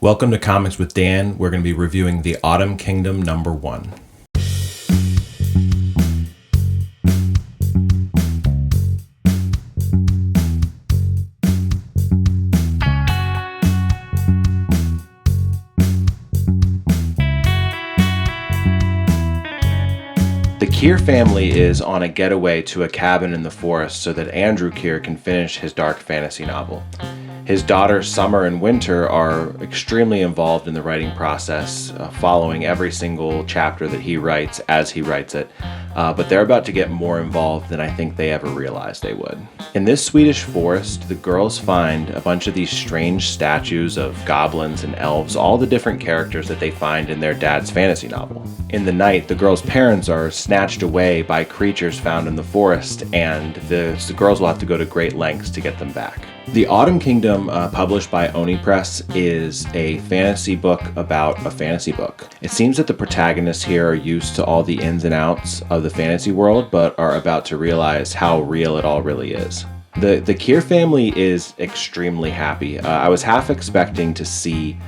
Welcome to Comics with Dan. We're going to be reviewing The Autumn Kingdom #1. The Kier family is on a getaway to a cabin in the forest so that Andrew Kier can finish his dark fantasy novel. His daughters Sommer and Winter are extremely involved in the writing process, following every single chapter that he writes as he writes it, but they're about to get more involved than I think they ever realized they would. In this Swedish forest, the girls find a bunch of these strange statues of goblins and elves, all the different characters that they find in their dad's fantasy novel. In the night, the girls' parents are snatched away by creatures found in the forest, and the girls will have to go to great lengths to get them back. The Autumn Kingdom, published by Oni Press, is a fantasy book about a fantasy book. It seems that the protagonists here are used to all the ins and outs of the fantasy world, but are about to realize how real it all really is. The Kier family is extremely happy. I was half expecting to see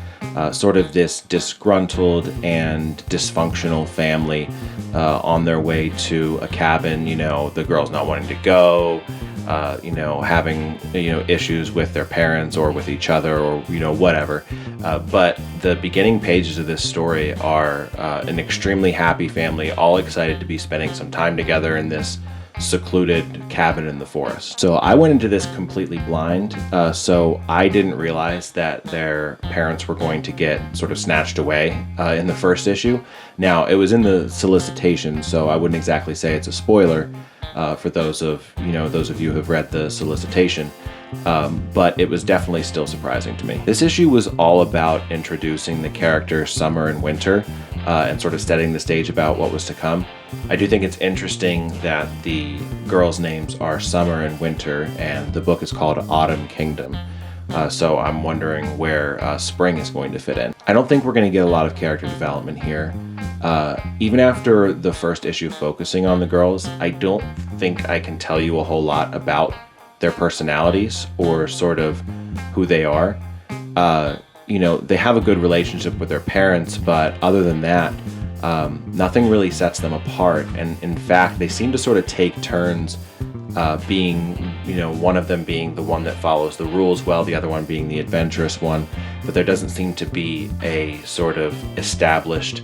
sort of this disgruntled and dysfunctional family on their way to a cabin, the girls not wanting to go, having, issues with their parents or with each other or, whatever. But the beginning pages of this story are an extremely happy family, all excited to be spending some time together in this secluded cabin in the forest. So I went into this completely blind, so I didn't realize that their parents were going to get sort of snatched away in the first issue. Now, it was in the solicitation, so I wouldn't exactly say it's a spoiler for those of you who have read the solicitation. But it was definitely still surprising to me. This issue was all about introducing the characters Sommer and Winter and sort of setting the stage about what was to come. I do think it's interesting that the girls' names are Sommer and Winter, and the book is called Autumn Kingdom. So I'm wondering where spring is going to fit in. I don't think we're going to get a lot of character development here. Even after the first issue focusing on the girls, I don't think I can tell you a whole lot about their personalities or sort of who they are. They have a good relationship with their parents, but other than that, nothing really sets them apart. And in fact, they seem to sort of take turns being, one of them being the one that follows the rules well, the other one being the adventurous one. But there doesn't seem to be a sort of established,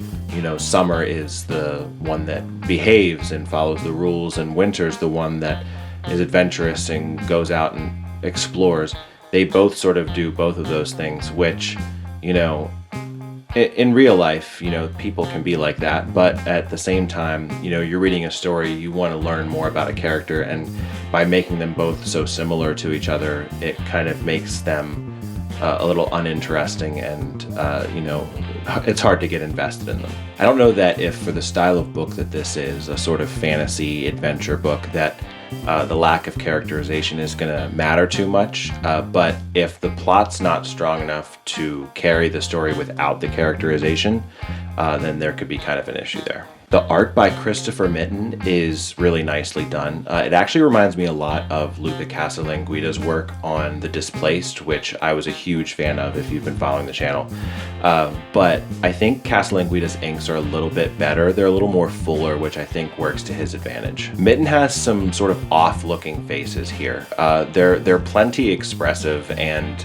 Sommer is the one that behaves and follows the rules, and Winter's the one that is adventurous and goes out and explores. They both sort of do both of those things, which, in real life, people can be like that, but at the same time, you're reading a story, you want to learn more about a character, and by making them both so similar to each other, it kind of makes them a little uninteresting, and it's hard to get invested in them. I don't know that if for the style of book that this is, a sort of fantasy adventure book, that the lack of characterization is going to matter too much, but if the plot's not strong enough to carry the story without the characterization, then there could be kind of an issue there. The art by Christopher Mitten is really nicely done. It actually reminds me a lot of Luca Casalanguida's work on The Displaced, which I was a huge fan of if you've been following the channel. But I think Casalanguida's inks are a little bit better. They're a little more fuller, which I think works to his advantage. Mitten has some sort of off-looking faces here. They're plenty expressive and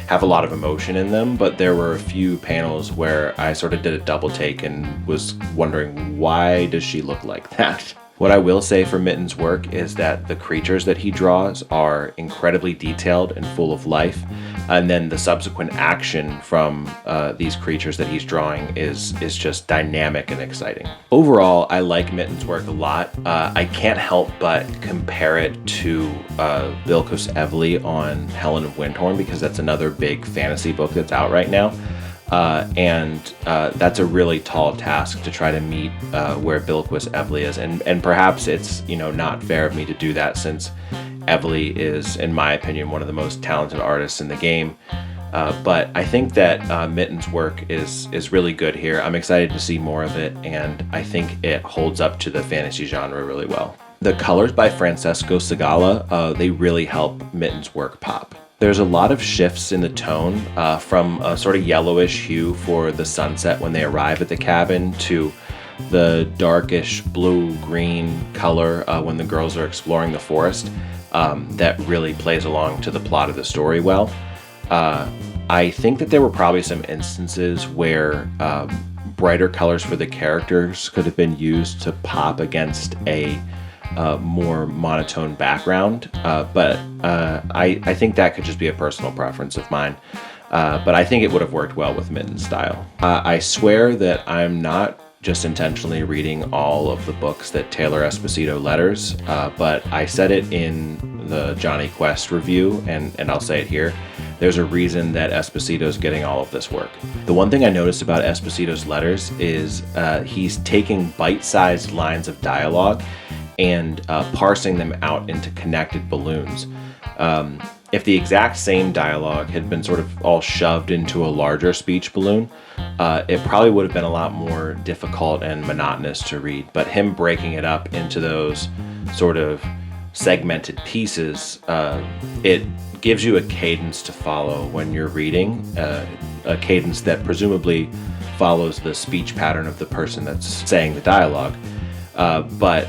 have a lot of emotion in them, but there were a few panels where I sort of did a double take and was wondering, why does she look like that? What I will say for Mitten's work is that the creatures that he draws are incredibly detailed and full of life, and then the subsequent action from these creatures that he's drawing is just dynamic and exciting. Overall, I like Mitten's work a lot. I can't help but compare it to Vilkos Evely on Helen of Windhorn, because that's another big fantasy book that's out right now. And that's a really tall task to try to meet where Vilkos Evely is, and perhaps it's not fair of me to do that, since Evely is, in my opinion, one of the most talented artists in the game. But I think that Mitten's work is really good here. I'm excited to see more of it, and I think it holds up to the fantasy genre really well. The colors by Francesco Segala, they really help Mitten's work pop. There's a lot of shifts in the tone from a sort of yellowish hue for the sunset when they arrive at the cabin to the darkish blue-green color when the girls are exploring the forest. That really plays along to the plot of the story well. I think that there were probably some instances where brighter colors for the characters could have been used to pop against a more monotone background, but I think that could just be a personal preference of mine. But I think it would have worked well with Mitten's style. I swear that I'm not just intentionally reading all of the books that Taylor Esposito letters, but I said it in the Johnny Quest review, and I'll say it here. There's a reason that Esposito's getting all of this work. The one thing I noticed about Esposito's letters is he's taking bite-sized lines of dialogue and parsing them out into connected balloons. If the exact same dialogue had been sort of all shoved into a larger speech balloon, it probably would have been a lot more difficult and monotonous to read. But him breaking it up into those sort of segmented pieces, it gives you a cadence to follow when you're reading, a cadence that presumably follows the speech pattern of the person that's saying the dialogue. But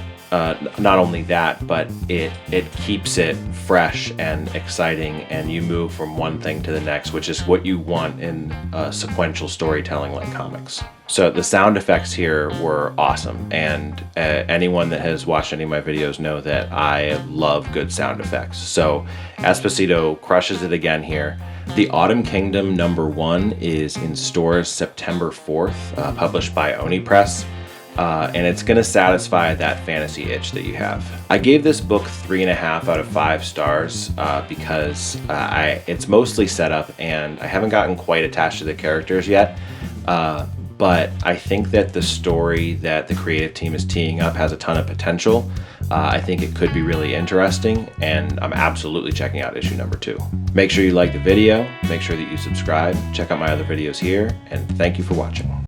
not only that, but it keeps it fresh and exciting, and you move from one thing to the next, which is what you want in sequential storytelling like comics. So the sound effects here were awesome, and anyone that has watched any of my videos know that I love good sound effects. So Esposito crushes it again here. The Autumn Kingdom #1 is in stores September 4th, published by Oni Press. And it's going to satisfy that fantasy itch that you have. I gave this book 3.5 out of 5 stars because it's mostly set up, and I haven't gotten quite attached to the characters yet. But I think that the story that the creative team is teeing up has a ton of potential. I think it could be really interesting, and I'm absolutely checking out issue #2. Make sure you like the video, make sure that you subscribe, check out my other videos here, and thank you for watching.